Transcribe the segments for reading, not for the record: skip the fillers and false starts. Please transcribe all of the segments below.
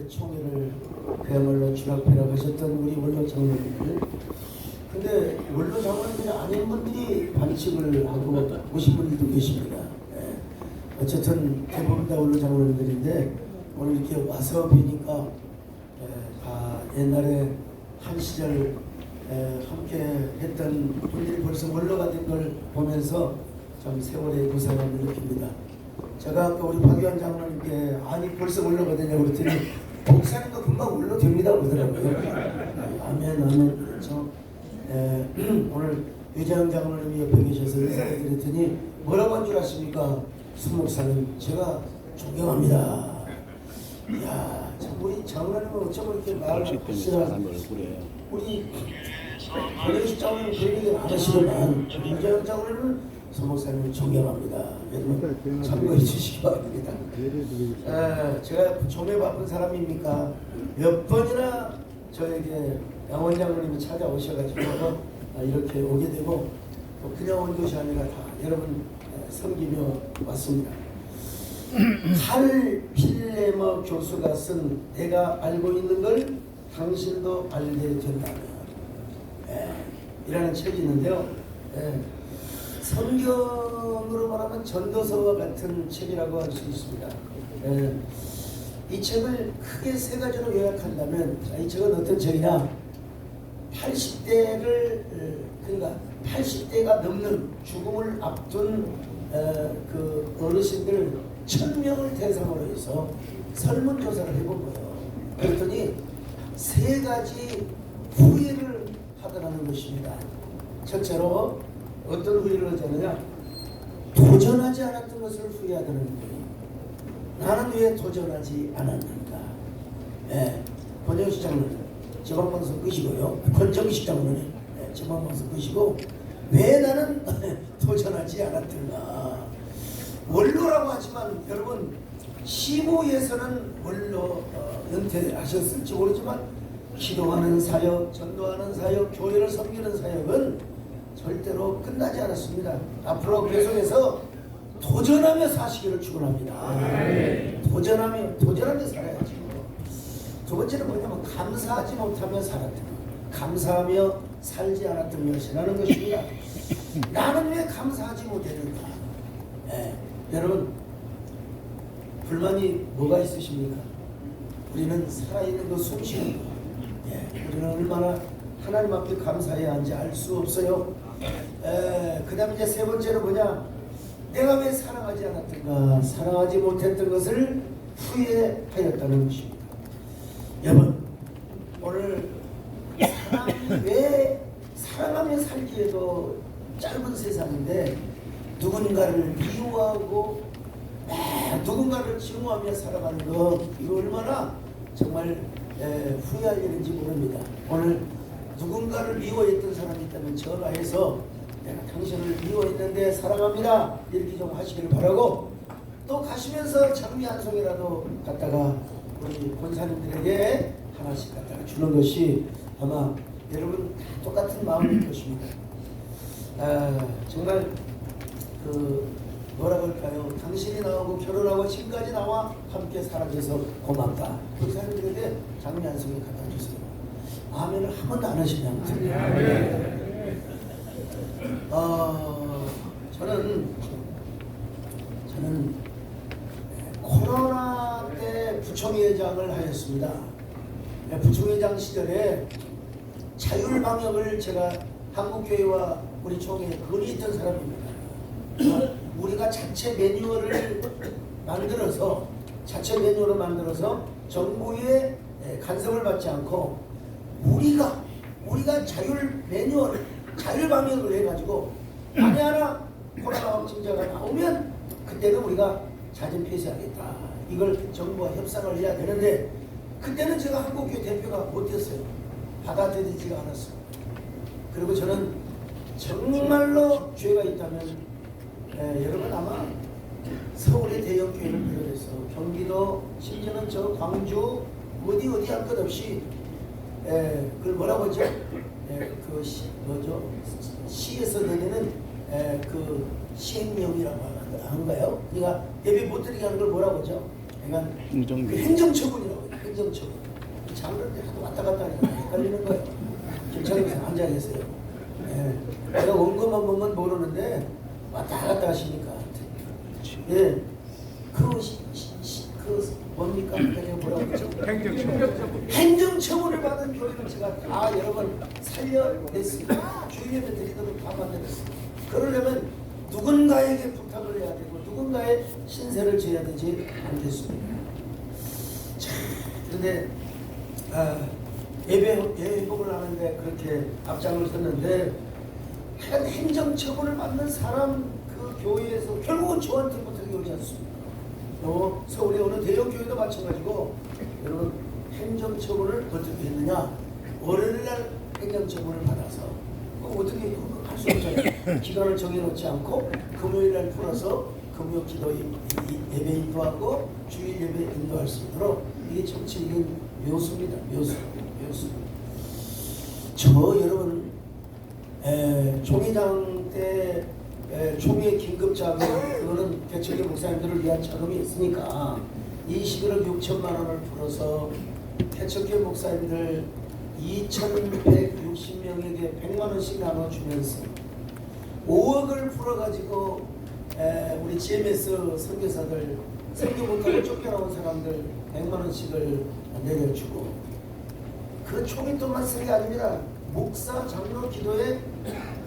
총회를 그야말로 주락펴락 하셨던 우리 원로 장로님들. 근데 원로 장로님들이 아닌 분들이 반칙을 하고 오신 분들도 계십니다. 예. 어쨌든 대부분 다 원로 장로님들인데 오늘 이렇게 와서 뵈니까 다 옛날에 한 시절 함께 했던 분들이 벌써 원로가 된 걸 보면서 참 세월의 고상함을 느낍니다. 제가 아까 우리 박유한 장로님께 아니 벌써 원로가 되냐고 그랬더니 목사님도 금방 원로 됩니다 그러더라고요. 아멘 아멘. 그렇죠. 오늘 유재영 장로님이 옆에 계셔서 인사를 드렸더니 뭐라고 한 줄 아십니까? 수 목사님 제가 존경합니다. 이야 참 우리 장로님은 어쩌고 이렇게 말을 하시나. 우리 권영식 장로님 그 얘기 안 하시더만 유재영 장로님은 수 목사님을 존경합니다. 여러분 참고해 주시기 바랍니다. 제가 좀에 바쁜 사람입니까? 몇 번이나 저에게 양원 장로님이 찾아오셔가지고 이렇게 오게 되고 또 그냥 온 것이 아니라 다 여러분 섬기며 왔습니다. 칼 필레머 교수가 쓴 내가 알고 있는 걸 당신도 알게 된다면 이라는 책이 있는데요. 성경으로 말하면 전도서와 같은 책이라고 할 수 있습니다. 이 책을 크게 세 가지로 요약한다면 이 책은 어떤 책이냐? 80대를 그러니까 80대가 넘는 죽음을 앞둔 그 어르신들 1000명을 대상으로 해서 설문조사를 해본 거예요. 그랬더니 세 가지 후회를 하더라는 것입니다. 첫째로 어떤 후회를 하자느냐? 도전하지 않았던 것을 후회하더라는 거예요. 나는 왜 도전하지 않았는가? 권정식 장로님 지방방송 끄시고요. 권정식 장로님 지방방송 끄시고 왜 나는 도전하지 않았던가? 원로라고 하지만 여러분 시부에서는 원로 은퇴하셨을지 모르지만 기도하는 사역, 전도하는 사역, 교회를 섬기는 사역은 절대로 끝나지 않았습니다. 앞으로 계속해서 도전하며 사시기를 축원합니다. 도전하며 살아야죠. 두 번째는 뭐냐면 감사하지 못하며 살았던 것. 감사하며 살지 않았던 것이라는 것입니다. 나는 왜 감사하지 못했는가? 여러분 불만이 뭐가 있으십니까? 우리는 살아있는 거 숨쉬는 거. 우리는 얼마나 하나님 앞에 감사해야 하는지 알 수 없어요. 그 다음에 이제 세 번째는 뭐냐? 내가 왜 사랑하지 않았던가? 사랑하지 못했던 것을 후회하였다는 것입니다. 여러분 오늘 사람이 왜 사랑하며 살기에도 짧은 세상인데 누군가를 미워하고 누군가를 증오하며 살아가는 거 이거 얼마나 정말 후회할 일인지 모릅니다. 오늘 누군가를 미워했던 사람이 있다면 전화해서 내가 당신을 미워했는데 사랑합니다 이렇게 좀 하시길 바라고 또 가시면서 장미 한 송이라도 갖다가 우리 권사님들에게 하나씩 갖다가 주는 것이 아마 여러분 다 똑같은 마음일 것입니다. 정말 그 뭐라 그럴까요? 당신이 나오고 결혼하고 지금까지 나와 함께 살아줘서 고맙다. 권사님들에게 장미 한 송이 갖다 주세요. 아멘을 한 번도 안 하시냐고. 저는 코로나 때 부총회장을 하였습니다. 부총회장 시절에 자율방역을 제가 한국교회와 우리 총회에 건의했던 사람입니다. 우리가 자체 매뉴얼을 만들어서 정부의 간섭을 받지 않고 우리가 자율 매뉴얼, 자율 방역을 해가지고 만에 하나 코로나 확진자가 나오면 그때는 우리가 자진 폐쇄하겠다. 이걸 정부와 협상을 해야 되는데 그때는 제가 한국교회 대표가 못했어요. 받아들이지가 않았어요. 그리고 저는 정말로 죄가 있다면 여러분 아마 서울의 대형 교회를 비롯해서 경기도 심지어는 저 광주 어디 할 것 없이 그걸 뭐라고 하죠? 시에서 내리는 그 시행령이라고 한가요? 그러니까 예배 못 드리게 하는 걸 뭐라고 하죠? 그러니까 행정처분이라고 해요. 행정처분. 장로들 하도 왔다 갔다 하니까 헷갈리는 거예요. 김창규 앉아 계세요. 예. 내가 원고만 보면 모르는데 왔다 갔다 하시니까. 예. 뭡니까? 내가 뭐라고 했죠? 행정처분을 받은 교회를 제가 다 여러 번 살려냈습니다. 주의를 드리도록 다 만들었습니다. 그러려면 누군가에게 부탁을 해야 되고 누군가의 신세를 져야 되지 않겠습니까? 자, 그런데 예배 회복을 하는데 그렇게 앞장을 섰는데 하여간 행정처분을 받는 사람 그 교회에서 결국은 저한테 부탁이 오지 않습니다. 서울의 어느 대형 교회도 마찬가지고 여러분 행정처분을 어떻게 했느냐? 월요일날 행정처분을 받아서 어떻게 할 수 없잖아요. 기간을 정해놓지 않고 금요일날 풀어서 금요 기도 예배 인도하고 주일 예배 인도할 수 있도록 이게 정치적인 묘수입니다. 묘수. 저 여러분 총회장 때 총회 긴급 자금 그거는 개척의 목사님들을 위한 자금이 있으니까 21억 6천만 원을 풀어서 개척의 목사님들 2,160명에게 100만 원씩 나눠주면서 5억을 풀어가지고 우리 GMS 선교사들 선교 못하고 쫓겨나온 사람들 100만 원씩을 내려주고 그 총회 돈만 쓴 게 아닙니다. 목사 장로 기도에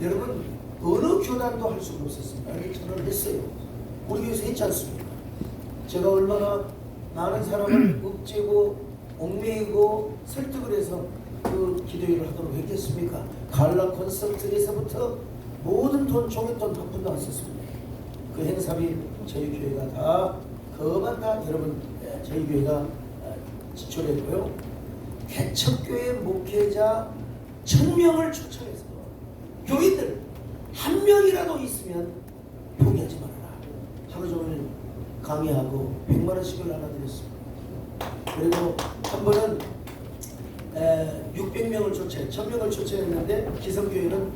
여러분 어느 교단도 할 수가 없었습니다. 저는 했어요. 우리 교회에서 했지 않습니까? 제가 얼마나 많은 사람을 읍지고 옥매이고 설득을 해서 그 기도회를 하도록 했겠습니까? 갈라 콘서트에서부터 모든 돈, 종횡돈 한 푼도 안 썼습니다. 그 행사비 저희 교회가 다 그만 다 여러분 저희 교회가 지출했고요. 개척교회 목회자 1000명을 초청해서 교인들 한 명이라도 있으면 포기하지 말아라. 하루 종일 강의하고 100만 원씩을 나눠드렸습니다. 그리고 한 번은 600명을 초청, 1000명을 초청했는데 기성교회는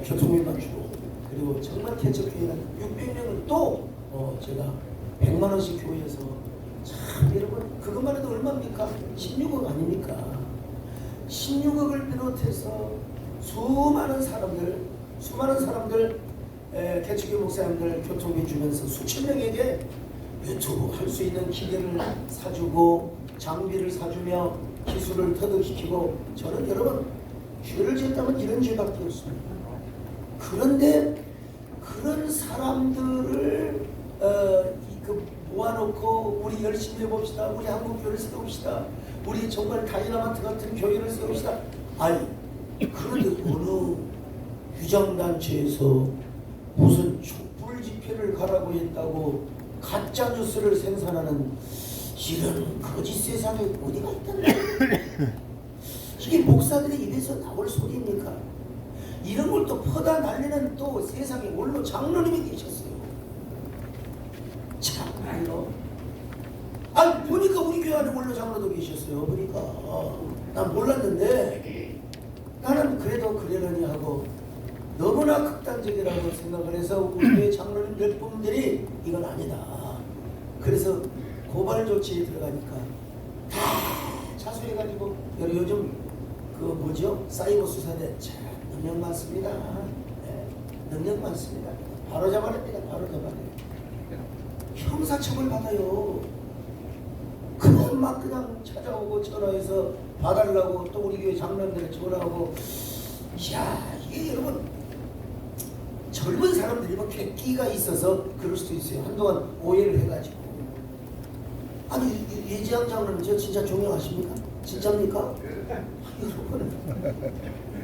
교통비만 주고 그리고 정말 개척교회는 600명을 또 제가 100만 원씩 교회에서 참 여러분 그것만 해도 얼마입니까? 16억 아닙니까? 16억을 비롯해서 수많은 사람들 개척교 목사님들 교통비 주면서 수천 명에게 유튜브 할 수 있는 기계를 사주고 장비를 사주며 기술을 터득시키고 저는 여러분 죄를 지었다면 이런 죄밖에 없습니다. 그런데 그런 사람들을 모아놓고 우리 열심히 해봅시다. 우리 한국교회를 세웁시다. 우리 정말 다이나마트 같은 교회를 세웁시다. 아니 그런데 어느 유장단체에서 무슨 촛불 집회를 가라고 했다고 가짜 뉴스를 생산하는 이런 거짓 세상에 어디가 있단 말이에요. 이게 목사들의 입에서 나올 소리입니까? 이런 걸 또 퍼다 날리는 또 세상에 원로 장로님이 계셨어요. 참말로. 아니 보니까 우리 교회 안에 원로 장로도 계셨어요. 보니까 난 몰랐는데 나는 그래도 그러려니 하고 너무나 극단적이라고 생각을 해서 우리 교회 장로님 몇 분들이 이건 아니다. 그래서 고발 조치에 들어가니까 다 자수해가지고 요즘 그 뭐죠? 사이버 수사대 참 능력 많습니다. 네, 능력 많습니다. 바로 잡아냅니다. 바로 잡아내요. 형사처벌 받아요. 그냥 막 그냥 찾아오고 전화해서 봐달라고 또 우리 교회 장로님들에 전화하고 이야 이게 여러분 젊은 사람들이 뭐 객기가 있어서 그럴 수도 있어요. 한동안 오해를 해가지고 아니 예지양 장로님 저 진짜 존경하십니까? 진짜입니까? 여러분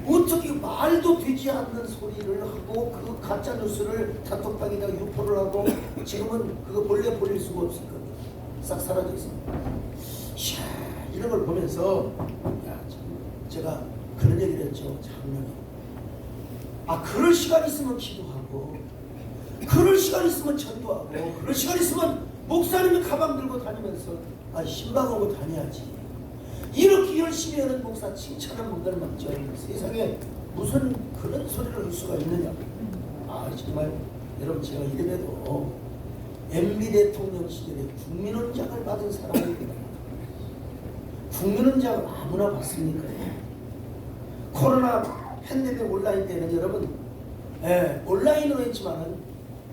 어떻게 말도 되지 않는 소리를 하고 그 가짜 뉴스를 단톡방에다가 유포를 하고 지금은 그거 본래 버릴 수가 없을 겁니다. 싹 사라져 있습니다. 이야 이런 걸 보면서 야, 제가 그런 얘기를 했죠. 장로님 그럴 시간 있으면 기도하고 그럴 시간 있으면 전도하고 그럴 시간 있으면 목사님이 가방 들고 다니면서 신방하고 다녀야지. 이렇게 열심히 하는 목사 칭찬한 분들은 맞죠. 세상에 무슨 그런 소리를 할 수가 있느냐. 정말 여러분 제가 이름에도 MB 대통령 시절에 국민원장을 받은 사람입니다. 국민은 자 아무나 봤습니까? 코로나 팬데믹 온라인 때는 여러분 온라인으로 했지만은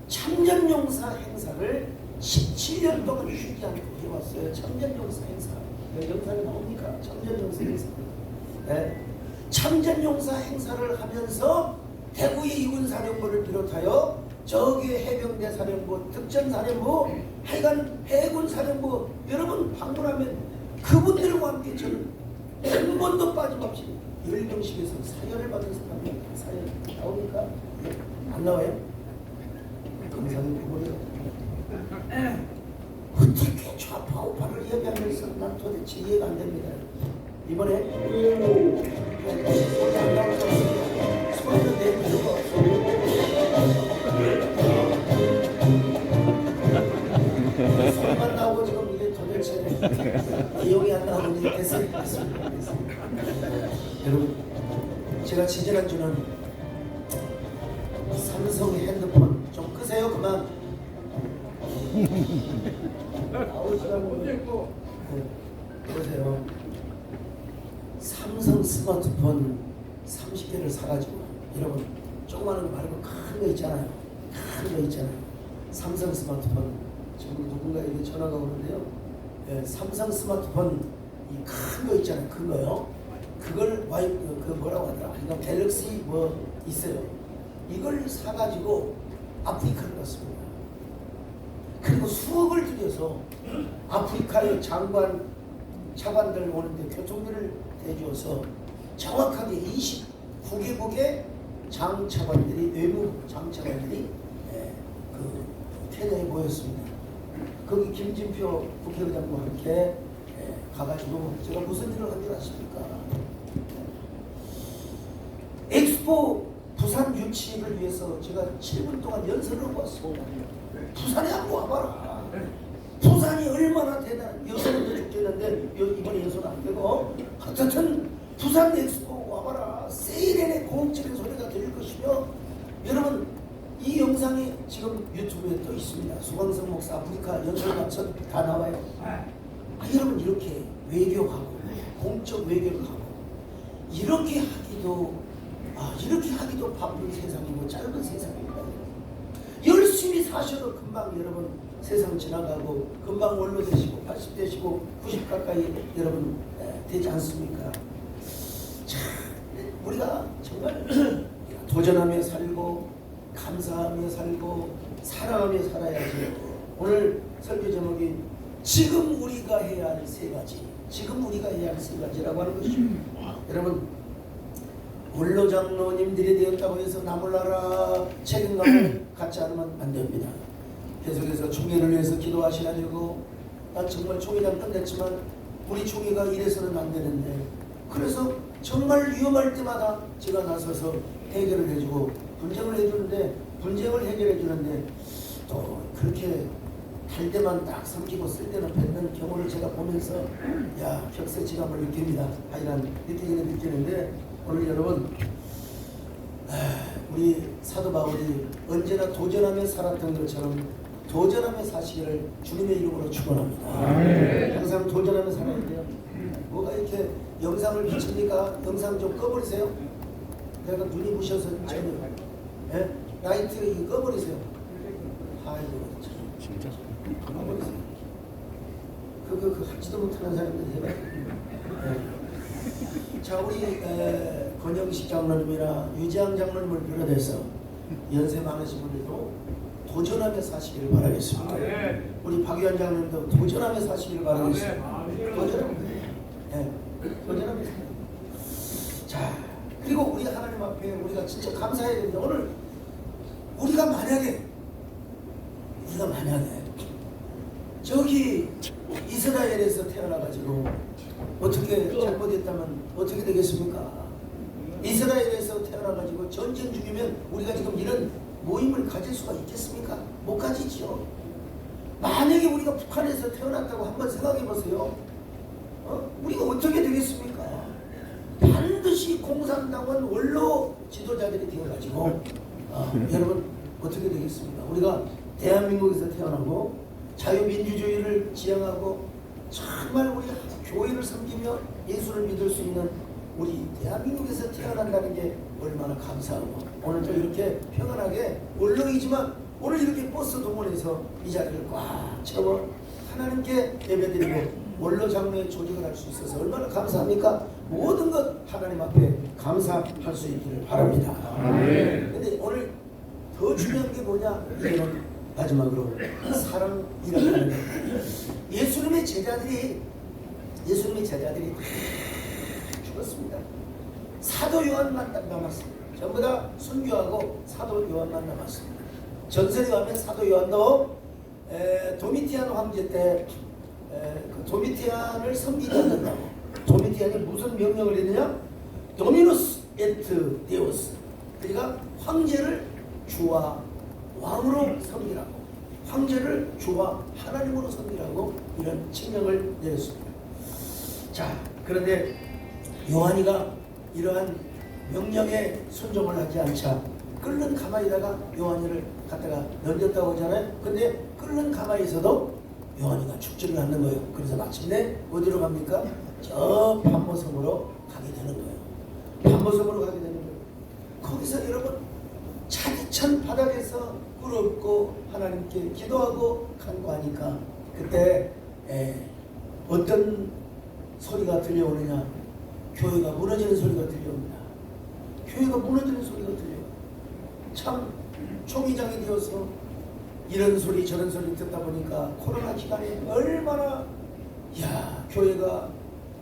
참전용사 행사를 17년 동안 쉬지 않고 해왔어요. 참전용사 행사. 영상이 나옵니까? 참전용사 행사. 참전용사 행사를 하면서 대구의 이군사령부를 비롯하여 저기 해병대 사령부, 특전사령부, 하여간 해군사령부 여러분 방문하면 그분들과 함께 저는 한 번도 빠짐없이 열병식에서 사열을 받은 사람이 사열 나옵니까? 안 나와요? 검사님 그거예요. 어떻게 좌파 우파를 예배하면서 난 도대체 이해가 안 됩니다. 이번에 소리 안 나오는 소리는 내 필요가 없어. 소리만 나오고 지금 이게 도대체 내용이 안 나오는 게 됐습니다. 여러분 제가 지지난주는 삼성 핸드폰 좀 끄세요 그만. 보세요. 삼성 스마트폰 30개를 사가지고 여러분 조그마한 거 말고 큰 거 있잖아요. 큰 거 있잖아요. 삼성 스마트폰 지금 누군가에게 전화가 오는데요. 삼성 스마트폰 이 큰 거 있잖아요. 큰 거요. 그걸 그 뭐라고 하더라. 이거 갤럭시 뭐 있어요. 이걸 사가지고 아프리카를 갔습니다. 그리고 수억을 들여서 아프리카의 차관들 오는데 교통비를 대주어서 정확하게 29개국의 장차관들이 외무 장차관들이 그 케냐에 모였습니다. 거기 김진표 국회의장과 함께 가가지고 제가 무슨 일을 한 줄 아십니까? 엑스포 부산 유치를 위해서 제가 7분 동안 연설을 하고 왔습니다. 부산에 한번 와봐라. 부산이 얼마나 대단한 여수는 죽겠는데 이번에 여수는 안 되고 하여튼 부산 엑스포 와봐라. 세일엔의 공적인 소리가 들릴 것이며 여러분 이 영상이 지금 유튜브에 또 있습니다. 수광성 목사 아프리카 연설 감천 다 나와요. 여러분 이렇게 외교하고 공적 외교를 하고 이렇게 하기도 바쁜 세상이고 짧은 세상입니다. 열심히 사셔도 금방 여러분 세상 지나가고 금방 원로 되시고 80 되시고 90 가까이 여러분 되지 않습니까? 참 우리가 정말 도전하며 살고 감사하며 살고 사랑하며 살아야지. 오늘 설교 제목이 지금 우리가 해야 할 세 가지, 지금 우리가 해야 할 세 가지라고 하는 것입니다. 여러분 원로 장로님들이 되었다고 해서 나몰라라 책임감을 갖지 않으면 안 됩니다. 계속해서 총회를 위해서 기도하셔야되고 난 정말 총회장 끝냈지만 우리 총회가 이래서는 안 되는데 그래서 정말 위험할 때마다 제가 나서서 해결을 해주고 분쟁을 해결해주는데 또 그렇게 할 때만 딱 삼키고 쓸 때는 뱉는 경우를 제가 보면서 야 벽세지감을 느낍니다. 하여간 느끼는데 오늘 여러분 우리 사도 바울이 언제나 도전하며 살았던 것처럼 도전하며 사시기를 주님의 이름으로 축원합니다. 항상 도전하며 살아야 돼요. 뭐가 이렇게 영상을 비칩니까? 영상 좀 꺼버리세요. 내가 눈이 부셔서 전혀 라이트 이거 꺼버리세요. 아이고 진짜 꺼버리세요. 그 하지도 못하는 사람들 해봐요. 자 우리 권영식 장로님이나 유재양 장로님을 비롯해서 연세 많으신 분들도 도전하며 사시기를 바라겠습니다. 우리 박유한 장로님도 도전하며 사시기를 바라겠습니다. 도전하며 사세요. 자 그리고 우리 하나님 앞에 우리가 진짜 감사해야 됩니다. 오늘 우리가 만약에 저기 이스라엘에서 태어나가지고 어떻게 잘못했다면 어떻게 되겠습니까? 이스라엘에서 태어나가지고 전쟁 중이면 우리가 지금 이런 모임을 가질 수가 있겠습니까? 못 가지죠. 만약에 우리가 북한에서 태어났다고 한번 생각해 보세요. 우리가 어떻게 되겠습니까? 반드시 공산당원 원로 지도자들이 되어가지고 여러분 어떻게 되겠습니까? 우리가 대한민국에서 태어나고 자유민주주의를 지향하고 정말 우리 교회를 섬기며 예수를 믿을 수 있는 우리 대한민국에서 태어난다는 게 얼마나 감사하고, 오늘 또 이렇게 평안하게 원로이지만 오늘 이렇게 버스 동원해서 이 자리를 꽉 채워 하나님께 예배드리고 원로 장로의 조직을 할 수 있어서 얼마나 감사합니까? 모든 것 하나님 앞에 감사할 수 있기를 바랍니다. 근데 오늘 더 중요한 게 뭐냐? 이제는 마지막으로 사랑이라는 것. 예수님의 제자들이 죽었습니다. 사도 요한만 딱 남았습니다. 전부 다 순교하고 사도 요한만 남았습니다. 전설에 가면 사도 요한도 도미티안 황제 때 그 도미티안을 섬기지 않는다고. 도미티안이 무슨 명령을 했느냐? 도미누스 에트 데우스. 그러니까 황제를 주와 왕으로 섬기라고, 황제를 주와 하나님으로 섬기라고 이런 칙령을 내렸습니다. 자, 그런데 요한이가 이러한 명령에 순종을 하지 않자 끓는 가마에다가 요한이를 갖다가 던졌다고 하잖아요. 근데 끓는 가마에서도 요한이가 죽지를 않는 거예요. 그래서 마침내 어디로 갑니까? 저 반모섬으로 가게 되는 거예요. 반모섬으로 가게 되는 거예요. 거기서 여러분 차디찬 바닥에서 꿇어엎고 하나님께 기도하고 간구하니까 그때 어떤 소리가 들려오느냐? 교회가 무너지는 소리가 들려옵니다. 교회가 무너지는 소리가 들려요. 참 초기장이 되어서 이런 소리 저런 소리 듣다 보니까 코로나 기간에 얼마나 교회가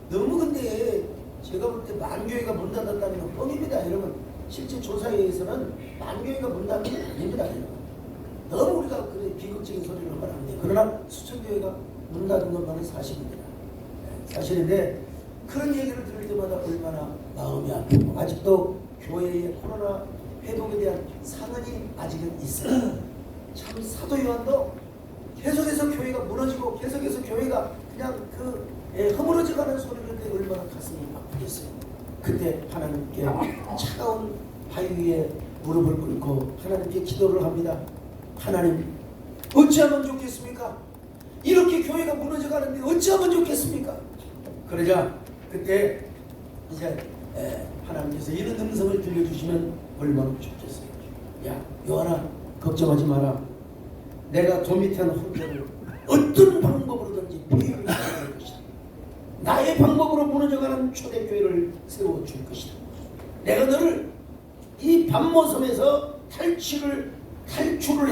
너무, 근데 제가 볼 때 만교회가 문 닫았다는 건 뻥입니다. 여러분 실제 조사에 의해서는 만교회가 문 닫는 게 아닙니다. 여러분 너무 우리가 그래 비극적인 소리를 하면 안 돼요. 그러나 수천교회가 문 닫은 것만은 사실입니다. 사실인데 그런 얘기를 들을 때마다 얼마나 마음이 아프고, 아직도 교회의 코로나 회복에 대한 상흔이 아직은 있어요. 참 사도 요한도 계속해서 교회가 무너지고 계속해서 교회가 그냥 허물어져가는 소리를 듣는데 얼마나 가슴이 아프겠어요. 그때 하나님께 차가운 바위 위에 무릎을 꿇고 하나님께 기도를 합니다. 하나님, 어찌하면 좋겠습니까? 이렇게 교회가 무너져가는데 어찌하면 좋겠습니까? 그러자 그때 이제 하나님께서 이런 음성을 들려주시면 얼마나 좋겠어요. 야, 요한아, 걱정하지 마라. 내가 도미티안 황제를 어떤 방법으로든지 폐위할 것이다. 나의 방법으로 무너져가는 초대교회를 세워줄 것이다. 내가 너를 이 반모섬에서 탈출을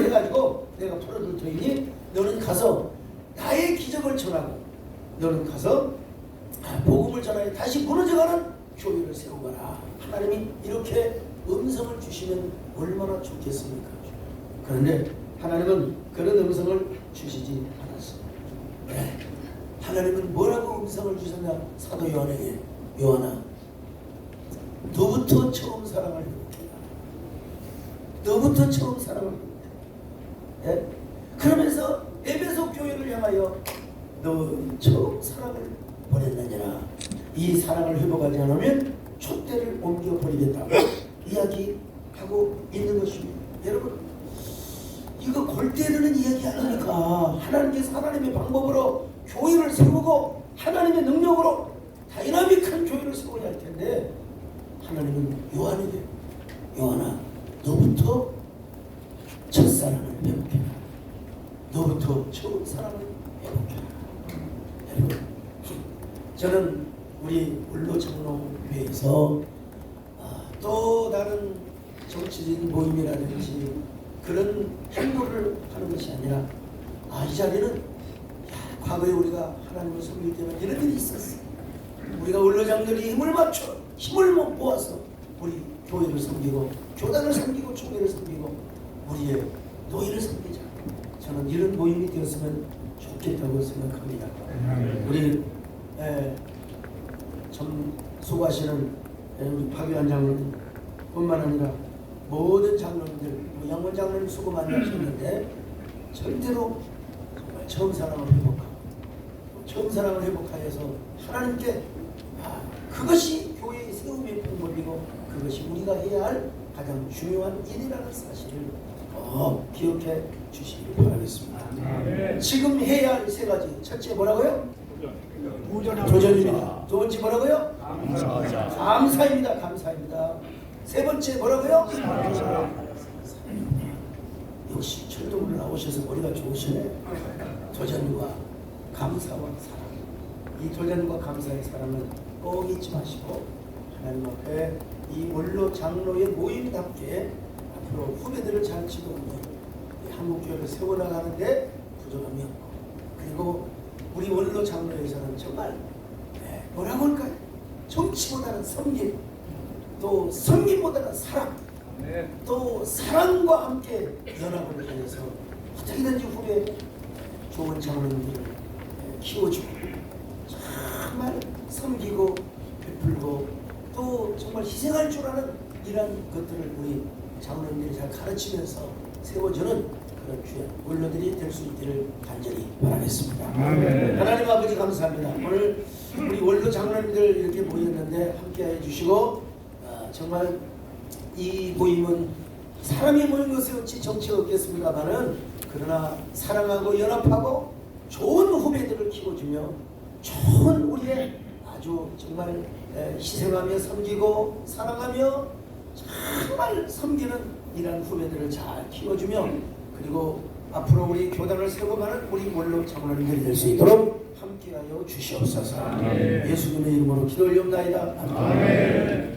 해가지고 내가 풀어줄 터이니 너는 가서 나의 기적을 전하고, 너는 가서 복음을 전하여 다시 무너져가는 교회를 세우거라. 하나님이 이렇게 음성을 주시면 얼마나 좋겠습니까? 그런데 하나님은 그런 음성을 주시지 않았습니다. 하나님은 뭐라고 음성을 주셨냐? 사도 요한에게, 요한아, 너부터 처음 사랑을 회복해라. 너부터 처음 사랑을 회복해라. 그러면서 에베소 교회를 향하여 너 처음 사랑을 보냈느니라. 이 사랑을 회복하지 않으면 촛대를 옮겨버리겠다고 이야기하고 있는 것입니다. 여러분, 이거 골 때리는 이야기 아닙니까? 하나님께서 하나님의 방법으로 교회를 세우고 하나님의 능력으로 다이나믹한 교회를 세워야 할 텐데, 하나님은 요한에게, 요한아, 너부터 첫사랑을 회복해라. 너부터 처음 사랑을 회복해라. 여러분, 저는 우리 원로 장로회에서 또 다른 정치적인 모임이라든지 그런 행보를 하는 것이 아니라, 이 자리는 과거에 우리가 하나님을 섬길 때는 이런 일이 있었어. 우리가 원로장들이 힘을 맞춰 힘을 모아서 우리 교회를 섬기고 교단을 섬기고 총회를 섬기고 우리의 노예를 섬기자. 저는 이런 모임이 되었으면 좋겠다고 생각합니다. 우리 참 수고하시는 우리 박유한 장로님 뿐만 아니라 모든 장로님들, 양원 장로님 수고 많이 하셨는데 절대로 정말 처음 사랑을 회복하고 처음 사랑을 회복하여서 하나님께 그것이 교회의 세움의 방법이고 그것이 우리가 해야 할 가장 중요한 일이라는 사실을 기억해 주시기를 바라겠습니다. 지금 해야 할 세 가지. 첫째 뭐라고요? 도전입니다. 두 번째 뭐라고요? 감사입니다. 감사입니다. 세 번째 뭐라고요? 역시 철도문을 나오셔서 머리가 좋으시네. 도전과 감사와 사랑. 이 도전과 감사의 사랑은 꼭 잊지 마시고 하나님 앞에 이 원로 장로의 모임답게 앞으로 후배들을 잘 지도하며 한국교회를 세워나가는데 부족함이 없고, 그리고 우리 원로 장로에서는 정말 뭐라고 할까요? 정치보다는 섬김, 또 섬김보다는 사랑, 또 사랑과 함께 연합을 해서 어떻게든지 후배 좋은 장로님들을 키워주고 정말 섬기고 베풀고 또 정말 희생할 줄 아는 이런 것들을 우리 장로님들이 잘 가르치면서 세워주는 그런 귀한 원로들이 될 수 있기를 간절히 바라겠습니다. 하나님 아버지 감사합니다. 오늘 우리 원로 장로님들 이렇게 모였는데 함께해 주시고 정말 이 모임은 사람이 모인 것에 어찌 정치가 없겠습니다만은 그러나 사랑하고 연합하고 좋은 후배들을 키워주며 좋은 우리의 아주 정말 희생하며 섬기고 사랑하며 정말 섬기는 이런 후배들을 잘 키워주며 그리고 앞으로 우리 교단을 세워가는 우리 원로 장로님들이 될 수 있도록 함께하여 주시옵소서. 예수님의 이름으로 기도 올리옵나이다. 아멘.